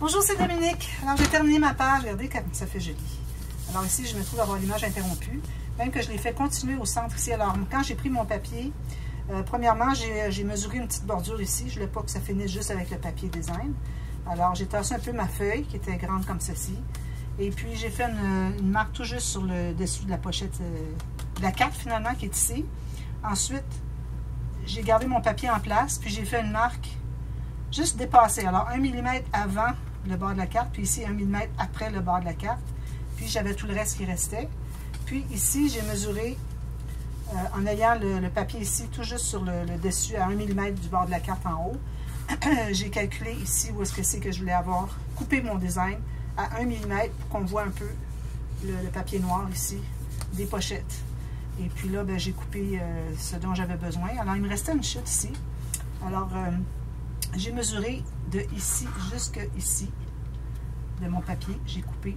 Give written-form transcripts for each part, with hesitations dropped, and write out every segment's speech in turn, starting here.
Bonjour, c'est Dominique. Alors, j'ai terminé ma page. Regardez comme ça fait joli. Alors ici, je me trouve avoir l'image interrompue. Même que je l'ai fait continuer au centre ici. Alors, quand j'ai pris mon papier, premièrement, j'ai mesuré une petite bordure ici. Je ne voulais pas que ça finisse juste avec le papier design. Alors, j'ai tassé un peu ma feuille, qui était grande comme ceci. Et puis, j'ai fait une marque tout juste sur le dessus de la pochette, de la carte finalement, qui est ici. Ensuite, j'ai gardé mon papier en place, puis j'ai fait une marque juste dépassée. Alors, 1 mm avant le bord de la carte, puis ici 1 mm après le bord de la carte. Puis j'avais tout le reste qui restait. Puis ici, j'ai mesuré, en ayant le papier ici, tout juste sur le dessus, à 1 mm du bord de la carte en haut. J'ai calculé ici où est-ce que c'est que je voulais avoir coupé mon design à 1 mm pour qu'on voit un peu le papier noir ici des pochettes. Et puis là, ben, j'ai coupé ce dont j'avais besoin. Alors, il me restait une chute ici. Alors, j'ai mesuré de ici jusqu'à ici de mon papier. J'ai coupé.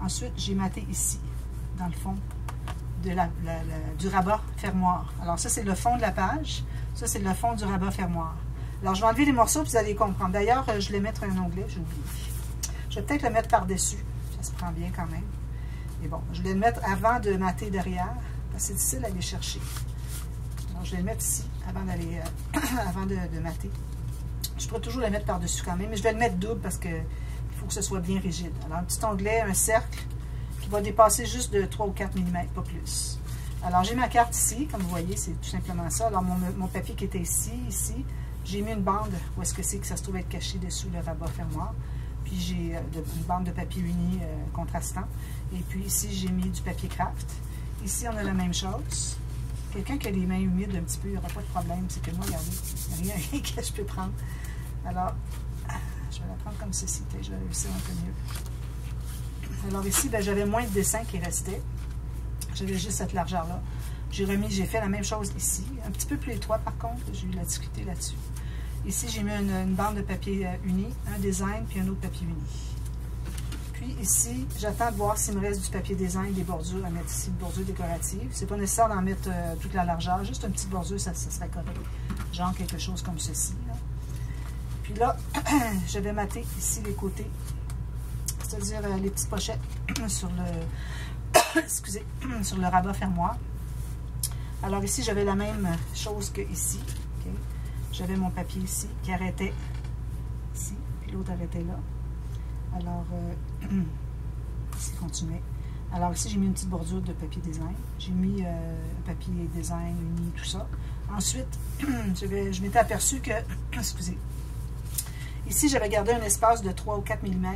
Ensuite, j'ai maté ici, dans le fond du rabat fermoir. Alors, ça, c'est le fond de la page. Ça, c'est le fond du rabat fermoir. Alors, je vais enlever les morceaux, puis vous allez comprendre. D'ailleurs, je vais mettre un onglet, j'ai oublié. Je vais peut-être le mettre par-dessus. Ça se prend bien quand même. Et bon, je vais le mettre avant de mater derrière, parce que c'est difficile à aller chercher. Alors, je vais le mettre ici, avant d'aller avant de mater. Je pourrais toujours le mettre par-dessus quand même, mais je vais le mettre double parce qu'il faut que ce soit bien rigide. Alors, un petit onglet, un cercle qui va dépasser juste de 3 ou 4 mm, pas plus. Alors, j'ai ma carte ici, comme vous voyez, c'est tout simplement ça. Alors, mon papier qui était ici, j'ai mis une bande où est-ce que c'est que ça se trouve être caché dessous le rabat fermoir. Puis, j'ai une bande de papier uni contrastant. Et puis, ici, j'ai mis du papier craft. Ici, on a la même chose. Quelqu'un qui a les mains humides un petit peu, il n'y aura pas de problème. C'est que moi, regardez, il n'y a rien que je peux prendre. Alors, je vais la prendre comme ceci. Je vais réussir un peu mieux. Alors ici, ben, j'avais moins de dessin qui restait. J'avais juste cette largeur-là. J'ai fait la même chose ici. Un petit peu plus étroit, par contre. J'ai eu de la difficulté là-dessus. Ici, j'ai mis une bande de papier uni, un design, puis un autre papier uni. Puis ici, j'attends de voir s'il me reste du papier design, des bordures à mettre ici, une bordure décorative. C'est pas nécessaire d'en mettre toute la largeur, juste une petite bordure, ça serait correct. Genre quelque chose comme ceci. Là. Puis là, je vais mater ici les côtés, c'est-à-dire les petites pochettes sur le, excusez, sur le rabat fermoir. Alors ici, j'avais la même chose que ici. Okay? J'avais mon papier ici qui arrêtait ici, puis l'autre arrêtait là. Alors, ici, continuait. Alors ici, j'ai mis une petite bordure de papier design. J'ai mis un papier design uni, tout ça. Ensuite, je m'étais aperçu que, excusez, ici, j'avais gardé un espace de 3 ou 4 mm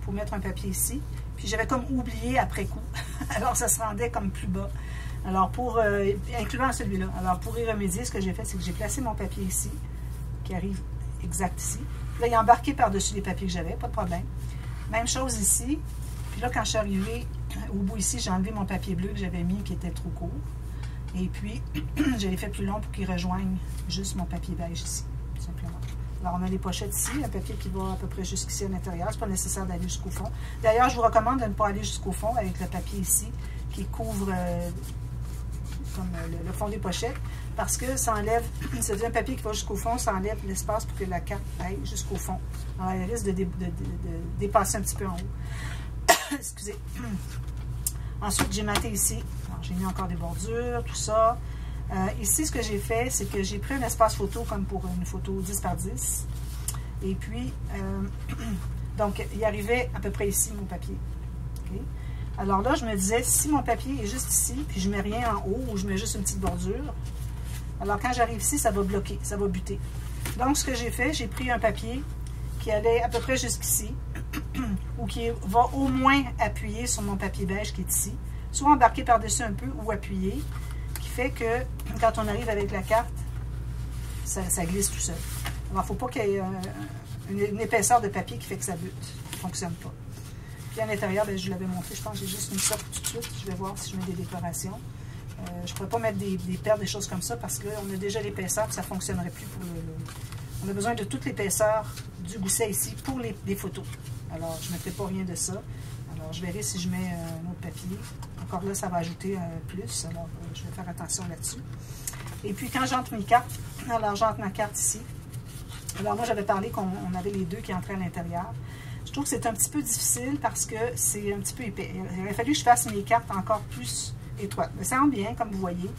pour mettre un papier ici. Puis j'avais comme oublié après coup. Alors, ça se rendait comme plus bas. Alors, incluant celui-là. Alors, pour y remédier, ce que j'ai fait, c'est que j'ai placé mon papier ici, qui arrive exact ici. Puis là, il est embarqué par-dessus les papiers que j'avais, pas de problème. Même chose ici. Puis là, quand je suis arrivée au bout ici, j'ai enlevé mon papier bleu que j'avais mis, qui était trop court. Et puis, je l'ai fait plus long pour qu'il rejoigne juste mon papier beige ici, tout simplement. Alors, on a les pochettes ici, un papier qui va à peu près jusqu'ici à l'intérieur. C'est pas nécessaire d'aller jusqu'au fond. D'ailleurs, je vous recommande de ne pas aller jusqu'au fond avec le papier ici, qui couvre comme le fond des pochettes, parce que ça enlève, c'est un papier qui va jusqu'au fond, ça enlève l'espace pour que la carte aille jusqu'au fond. Alors, elle risque de dépasser un petit peu en haut. Excusez. Ensuite, j'ai maté ici. J'ai mis encore des bordures, tout ça. Ici, ce que j'ai fait, c'est que j'ai pris un espace photo comme pour une photo 10 par 10. Et puis, donc, il arrivait à peu près ici, mon papier. Okay? Alors là, je me disais, si mon papier est juste ici, puis je ne mets rien en haut, ou je mets juste une petite bordure, alors quand j'arrive ici, ça va bloquer, ça va buter. Donc, ce que j'ai fait, j'ai pris un papier qui allait à peu près jusqu'ici, ou qui va au moins appuyer sur mon papier beige qui est ici, soit embarqué par-dessus un peu, ou appuyé, qui fait que quand on arrive avec la carte, ça glisse tout seul. Alors, il ne faut pas qu'il y ait une épaisseur de papier qui fait que ça bute. Ça ne fonctionne pas. Puis à l'intérieur, ben, je vous l'avais montré, je pense que j'ai juste une sorte tout de suite. Je vais voir si je mets des décorations. Je ne pourrais pas mettre des perles, des choses comme ça, parce que là, on a déjà l'épaisseur, puis ça ne fonctionnerait plus pour On a besoin de toute l'épaisseur du gousset ici pour les photos. Alors, je ne mettrai pas rien de ça. Alors, je verrai si je mets un autre papier. Encore là, ça va ajouter plus. Alors, je vais faire attention là-dessus. Et puis, quand j'entre mes cartes, alors j'entre ma carte ici. Alors moi, j'avais parlé qu'on avait les deux qui entraient à l'intérieur. Je trouve que c'est un petit peu difficile parce que c'est un petit peu épais. Il aurait fallu que je fasse mes cartes encore plus étroites. Mais ça rend bien, comme vous voyez.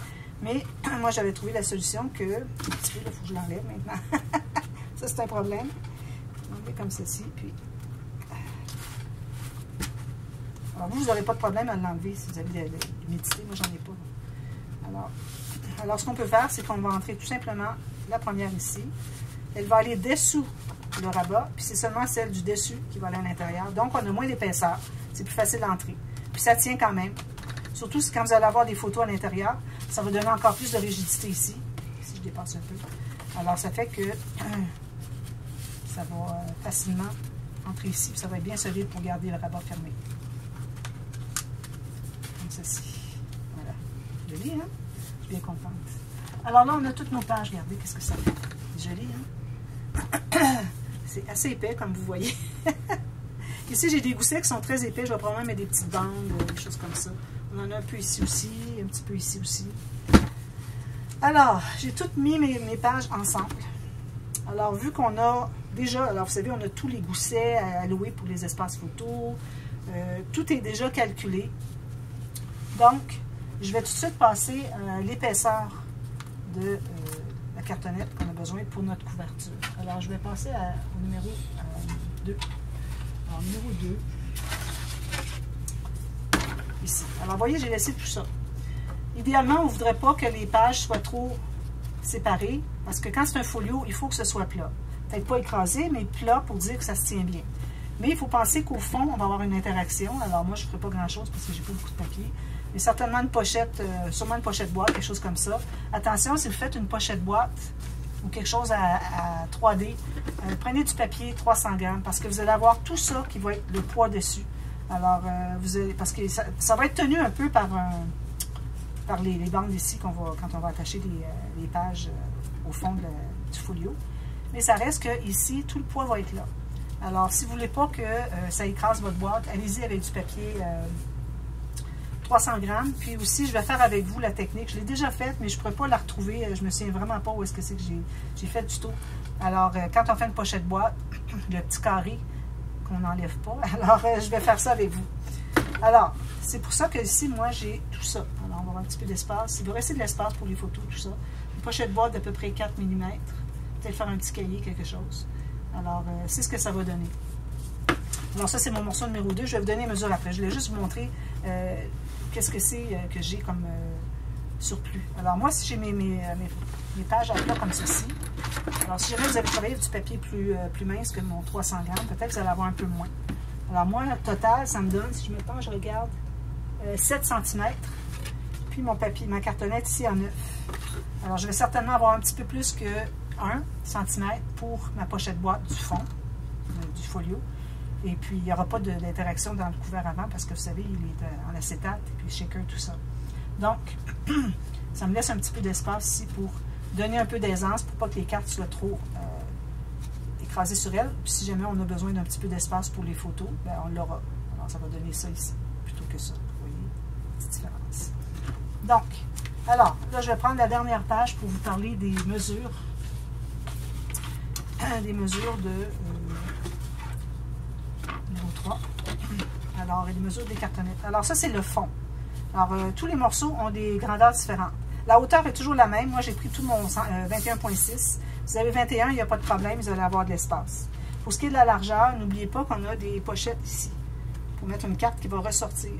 Mais moi, j'avais trouvé la solution que... Un petit peu, il faut que je l'enlève maintenant. Ça, c'est un problème. Enlever comme ceci, puis... Alors, vous n'aurez pas de problème à l'enlever si vous avez de l'humidité. Moi, j'en ai pas. Alors, ce qu'on peut faire, c'est qu'on va entrer tout simplement la première ici. Elle va aller dessous le rabat, puis c'est seulement celle du dessus qui va aller à l'intérieur. Donc, on a moins d'épaisseur. C'est plus facile d'entrer. Puis, ça tient quand même. Surtout quand vous allez avoir des photos à l'intérieur, ça va donner encore plus de rigidité ici. Si je dépasse un peu. Alors, ça fait que ça va facilement entrer ici. Puis ça va être bien solide pour garder le rabat fermé. Comme ceci. Voilà. Joli, hein? Je suis bien contente. Alors là, on a toutes nos pages. Regardez, qu'est-ce que ça fait. C'est joli, hein? C'est assez épais, comme vous voyez. Ici, j'ai des goussets qui sont très épais. Je vais probablement mettre des petites bandes, des choses comme ça. On en a un peu ici aussi, un petit peu ici aussi. Alors, j'ai toutes mis mes pages ensemble. Alors, vu qu'on a déjà, alors vous savez, on a tous les goussets à louer pour les espaces photos. Tout est déjà calculé. Donc, je vais tout de suite passer l'épaisseur de la cartonnette qu'on a besoin pour notre couverture. Alors, je vais passer au numéro 2. Alors, numéro 2. Ici. Alors, vous voyez, j'ai laissé tout ça. Idéalement, on ne voudrait pas que les pages soient trop séparées, parce que quand c'est un folio, il faut que ce soit plat. Peut-être pas écrasé, mais plat pour dire que ça se tient bien. Mais il faut penser qu'au fond, on va avoir une interaction. Alors, moi, je ne ferai pas grand-chose parce que j'ai pas beaucoup de papier. Mais certainement une pochette, sûrement une pochette boîte, quelque chose comme ça. Attention, si vous faites une pochette boîte ou quelque chose à 3D, prenez du papier 300 grammes parce que vous allez avoir tout ça qui va être le poids dessus. Alors, vous allez, parce que ça va être tenu un peu par les bandes ici quand on va attacher les pages au fond du folio. Mais ça reste que ici, tout le poids va être là. Alors, si vous ne voulez pas que ça écrase votre boîte, allez-y avec du papier 300 grammes. Puis aussi, je vais faire avec vous la technique. Je l'ai déjà faite, mais je ne pourrais pas la retrouver. Je ne me souviens vraiment pas où est-ce que c'est que j'ai fait le tuto. Alors, quand on fait une pochette boîte, le petit carré qu'on n'enlève pas. Alors, je vais faire ça avec vous. Alors, c'est pour ça que ici, moi, j'ai tout ça. Alors, on va avoir un petit peu d'espace. Il va rester de l'espace pour les photos, tout ça. Une pochette boîte d'à peu près 4 mm. Peut-être faire un petit cahier, quelque chose. Alors, c'est ce que ça va donner. Alors, ça, c'est mon morceau numéro 2. Je vais vous donner les mesures après. Je voulais juste vous montrer qu'est-ce que c'est que j'ai comme surplus. Alors, moi, si j'ai mes pages à plat comme ceci, alors, si jamais vous avez travaillé avec du papier plus mince que mon 300 grammes, peut-être que vous allez avoir un peu moins. Alors, moi, le total, ça me donne, si je me penche, je regarde, 7 cm. Puis, mon papier, ma cartonnette ici en 9. Alors, je vais certainement avoir un petit peu plus que 1 cm pour ma pochette boîte du fond, du folio. Et puis, il n'y aura pas d'interaction dans le couvert avant parce que vous savez, il est en acétate et puis shaker, tout ça. Donc, ça me laisse un petit peu d'espace ici pour donner un peu d'aisance pour pas que les cartes soient trop écrasées sur elles. Puis, si jamais on a besoin d'un petit peu d'espace pour les photos, bien, on l'aura. Alors, ça va donner ça ici plutôt que ça. Vous voyez, petite différence. Donc, alors, là, je vais prendre la dernière page pour vous parler des mesures. Des mesures de numéro 3. Alors, les mesures des cartonnettes. Alors, ça, c'est le fond. Alors, tous les morceaux ont des grandeurs différentes. La hauteur est toujours la même. Moi, j'ai pris tout mon 21.6. Vous avez 21, il n'y a pas de problème, vous allez avoir de l'espace. Pour ce qui est de la largeur, n'oubliez pas qu'on a des pochettes ici pour mettre une carte qui va ressortir.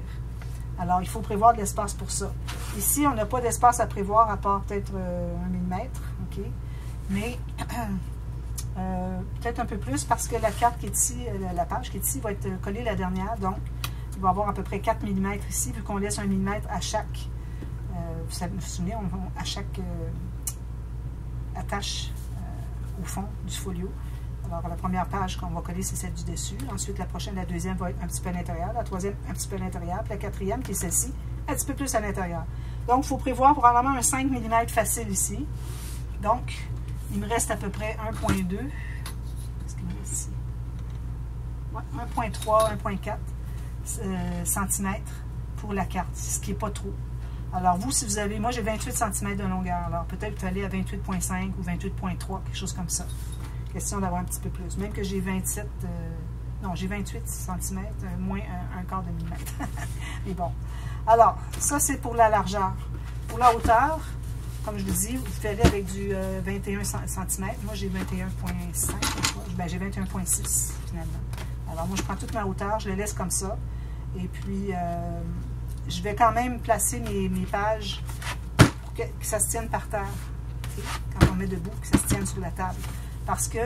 Alors, il faut prévoir de l'espace pour ça. Ici, on n'a pas d'espace à prévoir à part peut-être 1 mm. OK? Mais peut-être un peu plus parce que la carte qui est ici, la page qui est ici va être collée la dernière. Donc, il va y avoir à peu près 4 mm ici, vu qu'on laisse 1 mm à chaque, vous vous souvenez, à chaque attache au fond du folio. Alors, la première page qu'on va coller, c'est celle du dessus. Ensuite, la prochaine, la deuxième va être un petit peu à l'intérieur. La troisième, un petit peu à l'intérieur. Puis la quatrième, qui est celle-ci, un petit peu plus à l'intérieur. Donc, il faut prévoir probablement un 5 mm facile ici. Donc, il me reste à peu près 1.2. Qu'est-ce qu'il me reste ici? Ouais, 1.3, 1.4 cm pour la carte, ce qui n'est pas trop. Alors, vous, si vous avez... Moi, j'ai 28 cm de longueur. Alors, peut-être que vous allez à 28.5 ou 28.3, quelque chose comme ça. question d'avoir un petit peu plus. Même que j'ai 27, non, j'ai 28 cm, moins un quart de millimètre. Mais bon. Alors, ça, c'est pour la largeur. Pour la hauteur, comme je vous dis, vous pouvez aller avec du 21 cm. Moi, j'ai 21,5. Ben, j'ai 21,6 finalement. Alors, moi, je prends toute ma hauteur, je les laisse comme ça. Et puis, je vais quand même placer mes pages pour que ça se tienne par terre. Okay? Quand on met debout, que ça se tienne sur la table. Parce que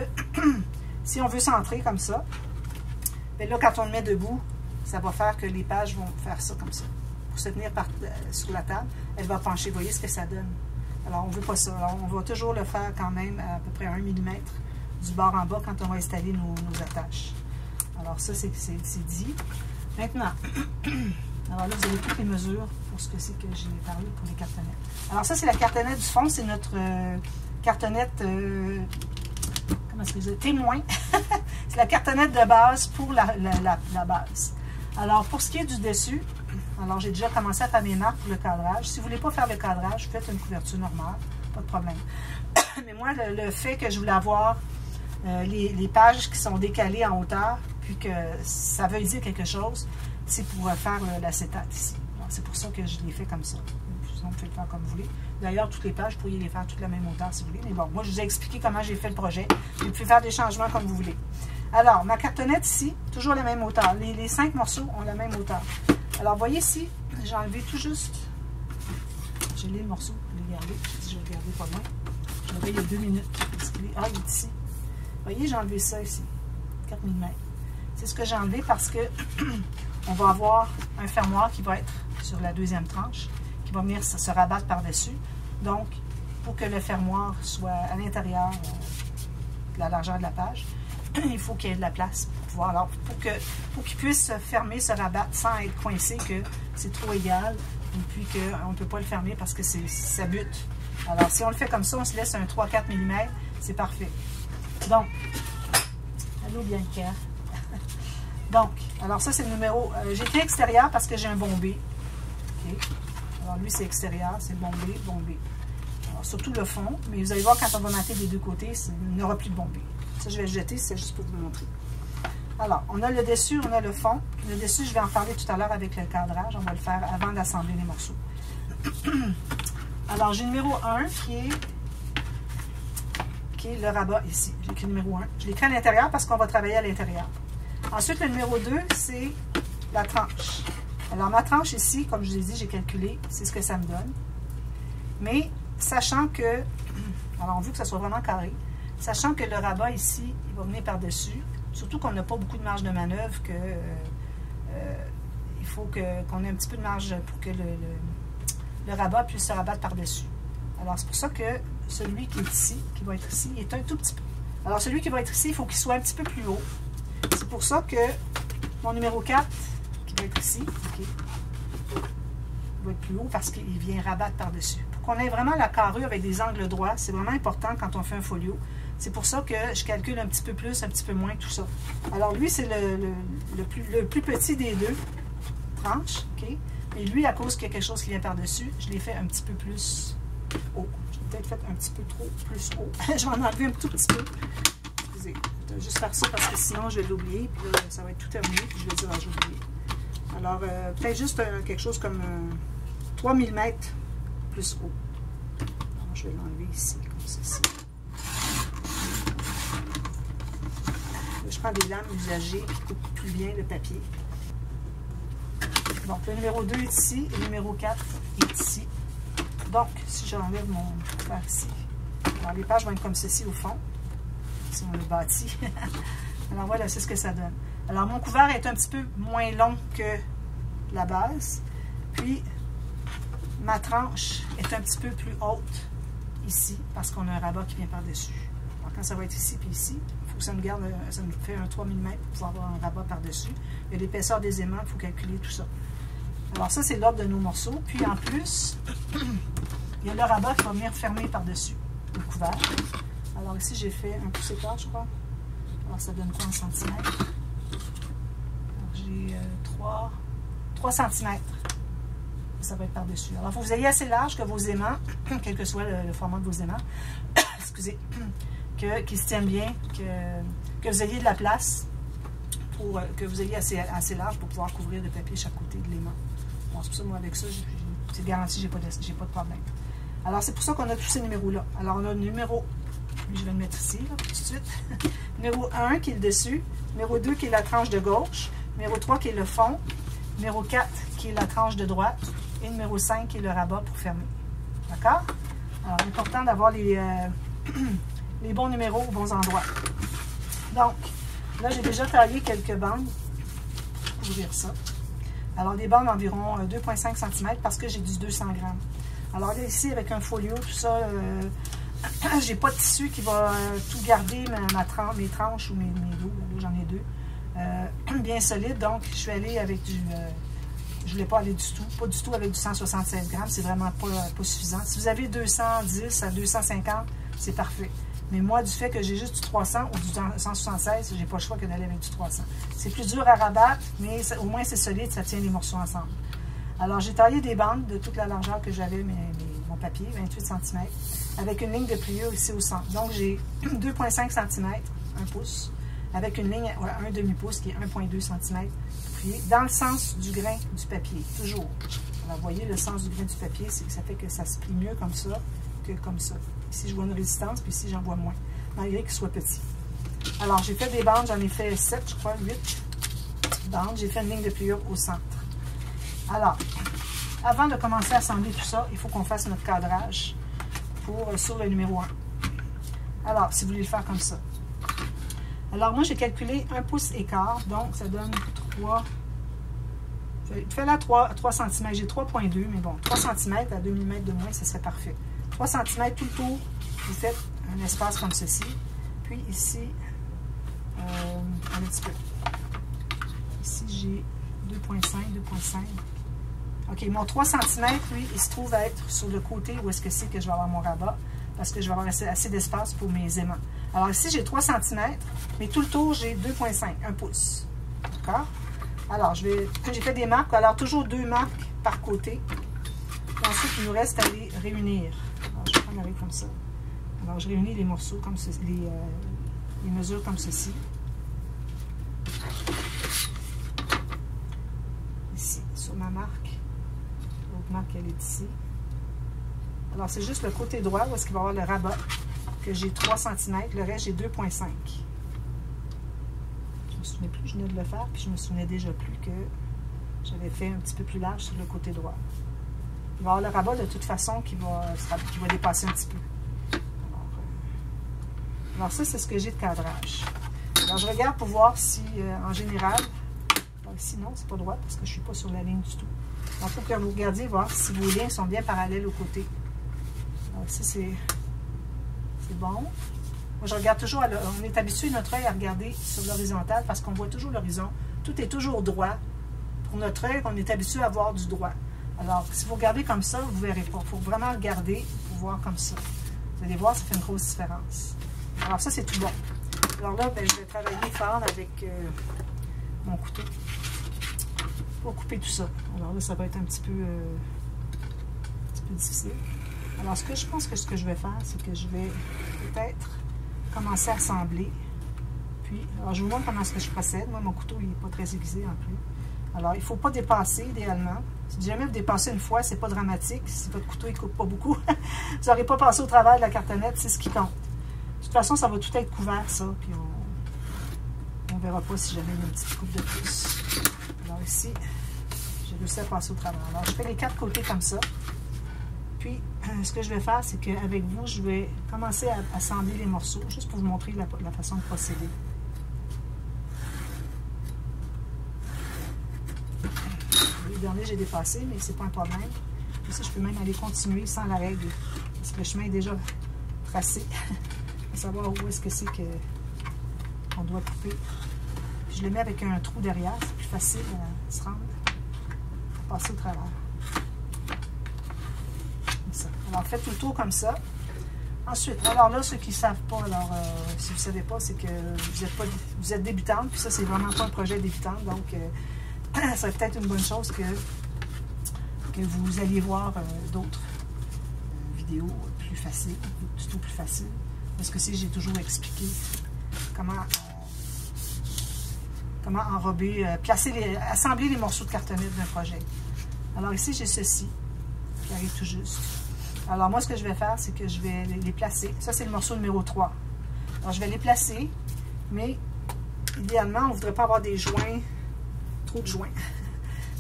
si on veut centrer comme ça, bien là, quand on le met debout, ça va faire que les pages vont faire ça comme ça. Pour se tenir sur la table, elle va pencher. Vous voyez ce que ça donne. Alors, on ne veut pas ça. Alors, on va toujours le faire quand même à peu près 1 mm du bord en bas quand on va installer nos attaches. Alors, ça, c'est dit. Maintenant, alors là, vous avez toutes les mesures pour ce que c'est que j'ai parlé pour les cartonnettes. Alors, ça, c'est la cartonnette du fond. C'est notre cartonnette, comment est-ce que je dis, témoin. C'est la cartonnette de base pour la base. Alors, pour ce qui est du dessus, alors j'ai déjà commencé à faire mes marques pour le cadrage. Si vous ne voulez pas faire le cadrage, faites une couverture normale, pas de problème. Mais moi, le fait que je voulais avoir les pages qui sont décalées en hauteur, puis que ça veut dire quelque chose, c'est pour faire l'acétate ici. C'est pour ça que je l'ai fait comme ça. Vous pouvez le faire comme vous voulez. D'ailleurs, toutes les pages, vous pourriez les faire toutes la même hauteur si vous voulez. Mais bon, moi, je vous ai expliqué comment j'ai fait le projet. Vous pouvez faire des changements comme vous voulez. Alors, ma cartonnette ici, toujours la même hauteur. Les 5 morceaux ont la même hauteur. Alors, vous voyez ici, j'ai enlevé tout juste. J'ai le morceau, je l'ai gardé. Je vais le garder pas loin. Je l'avais il y a 2 minutes. Ah, il est ici. Vous voyez, j'ai enlevé ça ici. 4 mm. C'est ce que j'ai enlevé parce que on va avoir un fermoir qui va être sur la deuxième tranche, qui va venir se rabattre par-dessus. Donc, pour que le fermoir soit à l'intérieur de la largeur de la page, il faut qu'il y ait de la place pour pouvoir. Alors, pour qu'il puisse se fermer, se rabattre sans être coincé, que c'est trop égal, et puis qu'on ne peut pas le fermer parce que ça bute. Alors, si on le fait comme ça, on se laisse un 3-4 mm, c'est parfait. Donc, allô Bianca. Donc, alors ça c'est le numéro. J'ai écrit extérieur parce que j'ai un bombé. Okay. Alors lui c'est extérieur, c'est bombé, bombé. Alors surtout le fond, mais vous allez voir quand on va mater des deux côtés, il n'y aura plus de bombé. Ça je vais le jeter, c'est juste pour vous montrer. Alors, on a le dessus, on a le fond. Le dessus, je vais en parler tout à l'heure avec le cadrage. On va le faire avant d'assembler les morceaux. Alors, j'ai le numéro 1 qui est le rabat ici. J'ai écrit le numéro 1. Je l'écris à l'intérieur parce qu'on va travailler à l'intérieur. Ensuite, le numéro 2, c'est la tranche. Alors, ma tranche ici, comme je vous ai dit, j'ai calculé, c'est ce que ça me donne. Mais, sachant que, alors on veut que ça soit vraiment carré, sachant que le rabat ici, il va venir par-dessus, surtout qu'on n'a pas beaucoup de marge de manœuvre, il faut qu'on ait un petit peu de marge pour que le rabat puisse se rabattre par-dessus. Alors, c'est pour ça que celui qui est ici, qui va être ici, est un tout petit peu. Alors, celui qui va être ici, il faut qu'il soit un petit peu plus haut. C'est pour ça que mon numéro 4, qui va être ici, okay, va être plus haut parce qu'il vient rabattre par-dessus. Pour qu'on ait vraiment la carrure avec des angles droits, c'est vraiment important quand on fait un folio. C'est pour ça que je calcule un petit peu plus, un petit peu moins, tout ça. Alors, lui, c'est le plus petit des deux tranches, OK? Et lui, à cause qu'il y a quelque chose qui vient par-dessus, je l'ai fait un petit peu plus haut. J'ai peut-être fait un petit peu trop plus haut. Je vais en enlever un tout petit peu. Excusez, je vais juste faire ça parce que sinon, je vais l'oublier. Puis là, ça va être tout terminé. Puis je vais dire, ah, j'ai oublié. Alors, peut-être juste quelque chose comme 3 mm plus haut. Alors, je vais l'enlever ici, comme ceci. Je prends des lames usagées et coupe plus bien le papier. Donc, le numéro 2 est ici et le numéro 4 est ici. Donc, si j'enlève mon couvert ici, alors les pages vont être comme ceci au fond, si on le bâtit. Alors voilà, c'est ce que ça donne. Alors, mon couvert est un petit peu moins long que la base. Puis, ma tranche est un petit peu plus haute ici, parce qu'on a un rabat qui vient par-dessus. Alors, quand ça va être ici puis ici, il faut que ça me garde, ça me fait un 3 mm pour pouvoir avoir un rabat par-dessus. Et l'épaisseur des aimants, il faut calculer tout ça. Alors ça, c'est l'ordre de nos morceaux. Puis en plus, il y a le rabat qui va venir fermer par-dessus le couvert. Alors ici, j'ai fait un pouce écart, je crois. Alors ça donne quoi en centimètres? J'ai 3 cm. Ça va être par-dessus. Alors, il faut que vous ayez assez large que vos aimants, quel que soit le format de vos aimants, excusez, qui se tiennent bien, que vous ayez de la place, pour que vous ayez assez large pour pouvoir couvrir de papier chaque côté de l'aimant. Bon, c'est pour ça, moi, avec ça, c'est garanti, j'ai pas de problème. Alors, c'est pour ça qu'on a tous ces numéros-là. Alors, on a le numéro, je vais le mettre ici, là, tout de suite. Numéro 1 qui est le dessus, numéro 2 qui est la tranche de gauche, numéro 3 qui est le fond, numéro 4 qui est la tranche de droite, et numéro 5 qui est le rabat pour fermer. D'accord? Alors, c'est important d'avoir les bons numéros aux bons endroits. Donc, là, j'ai déjà taillé quelques bandes pour couvrir ça. Alors, des bandes d'environ 2,5 cm parce que j'ai du 200 grammes. Alors là, ici, avec un folio, tout ça, j'ai pas de tissu qui va tout garder mes tranches ou mes dos. Là, j'en ai deux. Bien solide, donc je vais aller avec du... je voulais pas aller pas du tout avec du 176 grammes, c'est vraiment pas suffisant. Si vous avez 210 à 250, c'est parfait. Mais moi, du fait que j'ai juste du 300 ou du 176, j'ai pas le choix que d'aller avec du 300. C'est plus dur à rabattre, mais au moins c'est solide, ça tient les morceaux ensemble. Alors, j'ai taillé des bandes de toute la largeur que j'avais, mon papier, 28 cm, avec une ligne de pliure ici au centre. Donc, j'ai 2,5 cm, 1 pouce, avec une ligne, un demi-pouce qui est 1,2 cm, plié dans le sens du grain du papier, toujours. Alors, vous voyez, le sens du grain du papier, c'est que ça fait que ça se plie mieux comme ça que comme ça. Ici, je vois une résistance, puis ici, j'en vois moins, malgré qu'il soit petit. Alors, j'ai fait des bandes, j'en ai fait 7, je crois, 8 bandes. J'ai fait une ligne de pliure au centre. Alors, avant de commencer à assembler tout ça, il faut qu'on fasse notre cadrage sur le numéro 1. Alors, si vous voulez le faire comme ça. Alors, moi, j'ai calculé 1 pouce et quart, donc ça donne 3... Fais là 3 cm, j'ai 3,2, mais bon, 3 cm à 2 mm de moins, ça serait parfait. 3 cm tout le tour, vous faites un espace comme ceci. Puis ici, un petit peu. Ici, j'ai 2,5. OK, mon 3 cm, lui, il se trouve à être sur le côté où est-ce que c'est que je vais avoir mon rabat, parce que je vais avoir assez d'espace pour mes aimants. Alors ici, j'ai 3 cm, mais tout le tour, j'ai 2,5, 1 pouce. D'accord? Alors, j'ai fait des marques. Alors, toujours 2 marques par côté. Et ensuite, il nous reste à les réunir. Alors, je vais prendre avec comme ça. Alors, je réunis les morceaux comme ceci, les mesures comme ceci. Ici, sur ma marque. L'autre marque, elle est ici. Alors, c'est juste le côté droit où est-ce qu'il va y avoir le rabat, que j'ai 3 cm. Le reste, j'ai 2,5. Je me souvenais plus que je venais de le faire, puis je me souvenais déjà plus que j'avais fait un petit peu plus large sur le côté droit. Il va y avoir le rabat de toute façon qui va dépasser un petit peu. Alors ça, c'est ce que j'ai de cadrage. Alors, je regarde pour voir si, en général, ici, non, c'est pas droit parce que je ne suis pas sur la ligne du tout. Donc, il faut que vous regardiez, voir si vos lignes sont bien parallèles aux côtés. Alors, ici, c'est bon. Moi, je regarde toujours, on est habitué notre œil à regarder sur l'horizontale parce qu'on voit toujours l'horizon. Tout est toujours droit. Pour notre œil, on est habitué à voir du droit. Alors, si vous regardez comme ça, vous ne verrez pas. Il faut vraiment regarder pour voir comme ça. Vous allez voir, ça fait une grosse différence. Alors, ça, c'est tout bon. Alors là, ben, je vais travailler fort avec mon couteau pour couper tout ça. Alors là, ça va être un petit peu difficile. Alors, je pense que ce que je vais faire, c'est que je vais peut-être commencer à assembler. Puis, alors, je vous montre comment est-ce que je procède. Moi, mon couteau, il n'est pas très aiguisé en plus. Alors, il ne faut pas dépasser, idéalement. Si jamais vous dépassez une fois, ce n'est pas dramatique. Si votre couteau ne coupe pas beaucoup, vous n'aurez pas passé au travers de la cartonnette, c'est ce qui compte. De toute façon, ça va tout être couvert, ça. Puis, on ne verra pas si jamais il y a une petite coupe de plus. Alors, ici, j'ai réussi à passer au travers. Alors, je fais les 4 côtés comme ça. Puis, ce que je vais faire, c'est qu'avec vous, je vais commencer à assembler les morceaux, juste pour vous montrer la façon de procéder. Le dernier, j'ai dépassé, mais c'est pas un problème. Ici, je peux même aller continuer sans la règle, parce que le chemin est déjà tracé. Pour savoir où est-ce que c'est qu'on doit couper. Puis je le mets avec un trou derrière, c'est plus facile à se rendre, à passer au travers. Comme ça. Alors, faites tout le tour comme ça. Ensuite, alors là, ceux qui ne savent pas, alors si vous ne savez pas, c'est que vous êtes débutante, puis ça, c'est vraiment pas un projet débutant, donc ça serait peut-être une bonne chose que vous alliez voir d'autres vidéos plus faciles, tutos plus faciles. Parce que j'ai toujours expliqué comment enrober, assembler les morceaux de cartonnette d'un projet. Alors ici, j'ai ceci qui arrive tout juste. Alors moi, ce que je vais faire, c'est que je vais les placer. Ça, c'est le morceau numéro 3. Alors, je vais les placer, mais idéalement, on ne voudrait pas avoir des joints, trop de joints.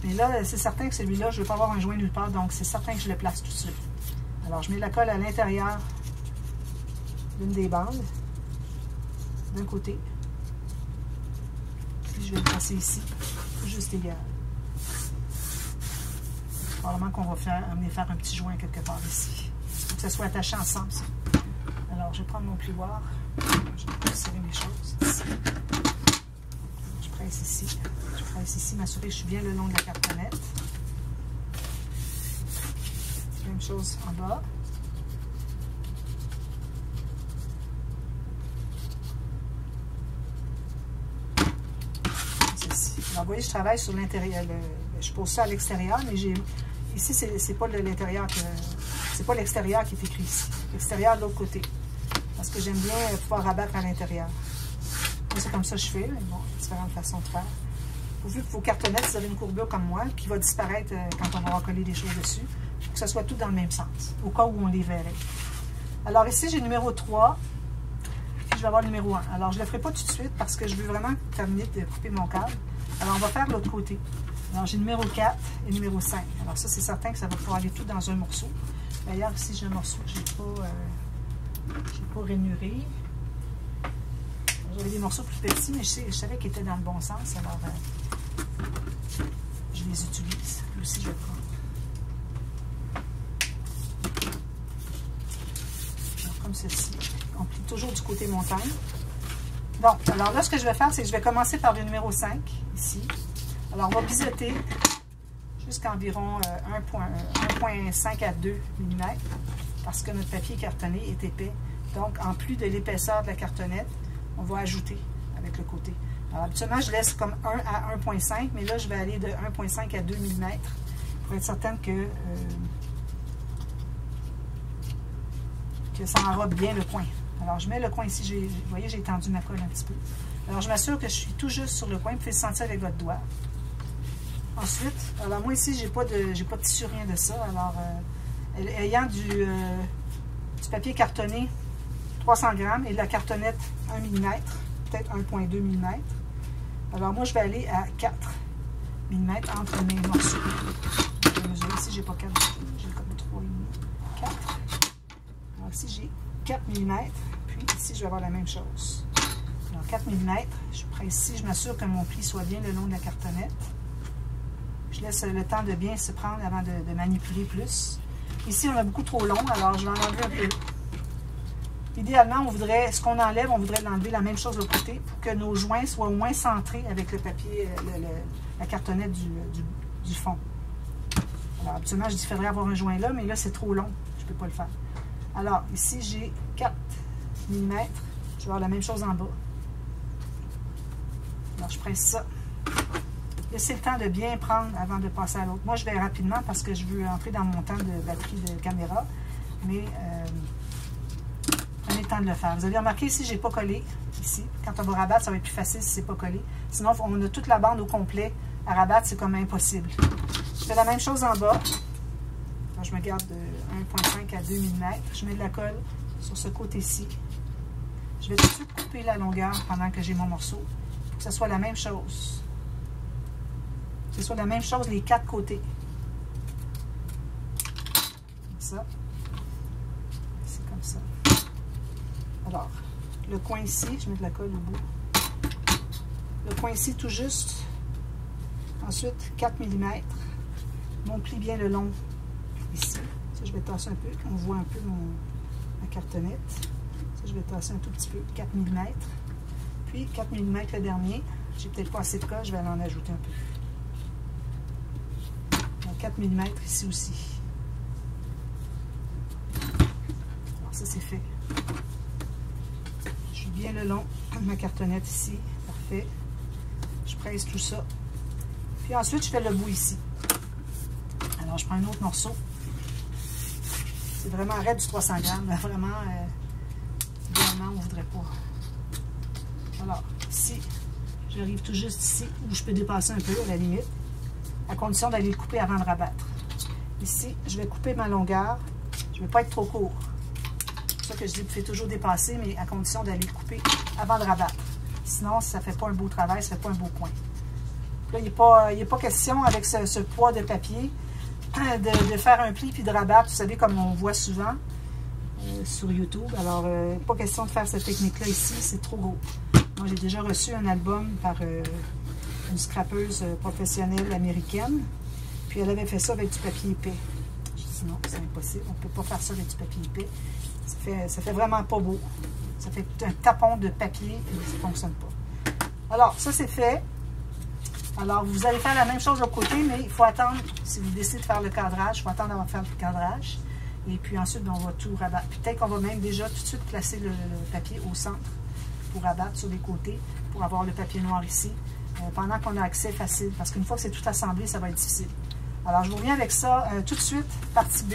Mais là, c'est certain que celui-là, je ne veux pas avoir un joint nulle part, donc c'est certain que je le place tout de suite. Alors, je mets la colle à l'intérieur d'une des bandes, d'un côté. Puis je vais le passer ici, tout juste égal. Probablement qu'on va amener faire un petit joint quelque part ici. Il faut que ça soit attaché ensemble. Ça. Alors, je vais prendre mon plioir. Je vais serrer mes choses ici. Je presse ici. Je presse ici, m'assurer que je suis bien le long de la cartonnette. Même chose en bas. Alors, vous voyez, je travaille sur l'intérieur. Je pose ça à l'extérieur, mais ici, c'est pas l'extérieur qui est écrit ici. L'extérieur de l'autre côté. Parce que j'aime bien pouvoir rabattre à l'intérieur. C'est comme ça que je fais. Mais bon, il y a différentes façons de faire. Pourvu que vos cartonnettes, vous avez une courbure comme moi, qui va disparaître quand on va recoller des choses dessus. Pour que ça soit tout dans le même sens, au cas où on les verrait. Alors ici, j'ai le numéro 3. Puis je vais avoir le numéro 1. Alors, je ne le ferai pas tout de suite parce que je veux vraiment terminer de couper mon câble. Alors, on va faire l'autre côté. Alors, j'ai le numéro 4 et le numéro 5. Alors, ça, c'est certain que ça va pouvoir aller tout dans un morceau. D'ailleurs, ici, j'ai un morceau que je n'ai pas rainuré. J'avais des morceaux plus petits, mais je savais qu'ils étaient dans le bon sens. Alors, je les utilise. Lui aussi, je vais le prendre. Alors, comme ceci. On plie toujours du côté montagne. Donc, alors là, ce que je vais faire, c'est que je vais commencer par le numéro 5, ici. Alors, on va biseauter jusqu'à environ 1,5 à 2 mm, parce que notre papier cartonné est épais. Donc, en plus de l'épaisseur de la cartonnette, on va ajouter avec le côté. Alors, habituellement, je laisse comme 1 à 1,5, mais là, je vais aller de 1,5 à 2 mm pour être certaine que ça enrobe bien le coin. Alors, je mets le coin ici. Vous voyez, j'ai étendu ma colle un petit peu. Alors, je m'assure que je suis tout juste sur le coin. Vous pouvez le sentir avec votre doigt. Ensuite, alors moi ici, j'ai pas de tissu, rien de ça. Alors, ayant du papier cartonné 300 grammes et de la cartonnette 1 mm, peut-être 1,2 mm. Alors, moi, je vais aller à 4 mm entre mes morceaux. Je vais mesurer ici, j'ai pas 4, j'ai comme 3,5, 4. Alors, ici, j'ai 4 mm. Puis ici, je vais avoir la même chose. Alors, 4 mm, je presse ici, je m'assure que mon pli soit bien le long de la cartonnette. Je laisse le temps de bien se prendre avant de manipuler plus. Ici, on a beaucoup trop long, alors je vais en enlever un peu. Idéalement, on voudrait, ce qu'on enlève, on voudrait l'enlever la même chose de l'autre côté pour que nos joints soient au moins centrés avec le papier, la cartonnette du fond. Alors, habituellement, je dis qu'il faudrait avoir un joint là, mais là, c'est trop long. Je ne peux pas le faire. Alors, ici, j'ai 4 mm. Je vais avoir la même chose en bas. Alors, je presse ça. Laissez le temps de bien prendre avant de passer à l'autre. Moi, je vais rapidement parce que je veux entrer dans mon temps de batterie de caméra. Mais prenez le temps de le faire. Vous avez remarqué ici, je n'ai pas collé. Ici, quand on va rabattre, ça va être plus facile si ce n'est pas collé. Sinon, on a toute la bande au complet. À rabattre, c'est comme impossible. Je fais la même chose en bas. Alors, je me garde de 1,5 à 2 mm. Je mets de la colle sur ce côté-ci. Je vais tout de suite couper la longueur pendant que j'ai mon morceau. Pour que ce soit la même chose. Que ce soit la même chose les 4 côtés. Comme ça. C'est comme ça. Alors, le coin ici, je mets de la colle au bout. Le coin ici, tout juste. Ensuite, 4 mm. Mon pli bien le long ici. Ça, je vais tasser un peu. On voit un peu ma cartonnette. Ça, je vais tasser un tout petit peu. 4 mm. Puis, 4 mm le dernier. J'ai peut-être pas assez de colle, je vais en ajouter un peu. 4 mm ici aussi. Alors ça, c'est fait. Je suis bien le long de ma cartonnette ici. Parfait. Je presse tout ça. Puis ensuite, je fais le bout ici. Alors, je prends un autre morceau. C'est vraiment raide du 300 grammes. Vraiment idéalement, on ne voudrait pas. Alors, ici, j'arrive tout juste ici, où je peux dépasser un peu, à la limite, à condition d'aller le couper avant de rabattre. Ici, je vais couper ma longueur. Je ne vais pas être trop court. C'est pour ça que je dis que vous faites toujours dépasser, mais à condition d'aller le couper avant de rabattre. Sinon, ça ne fait pas un beau travail, ça ne fait pas un beau coin. Là, il n'est pas question, avec ce poids de papier, de faire un pli puis de rabattre, vous savez, comme on voit souvent sur YouTube. Alors, pas question de faire cette technique-là ici, c'est trop gros. Moi, j'ai déjà reçu un album par une scrapeuse professionnelle américaine, puis elle avait fait ça avec du papier épais. J'ai dit non, c'est impossible, on ne peut pas faire ça avec du papier épais. Ça fait vraiment pas beau. Ça fait un tapon de papier et ça ne fonctionne pas. Alors, ça c'est fait. Alors, vous allez faire la même chose de l'autre côté, mais il faut attendre, si vous décidez de faire le cadrage, il faut attendre avant de faire le cadrage. Et puis ensuite, on va tout rabattre. Peut-être qu'on va même déjà tout de suite placer le papier au centre pour rabattre sur les côtés, pour avoir le papier noir ici, pendant qu'on a accès facile. Parce qu'une fois que c'est tout assemblé, ça va être difficile. Alors, je vous reviens avec ça tout de suite, partie B.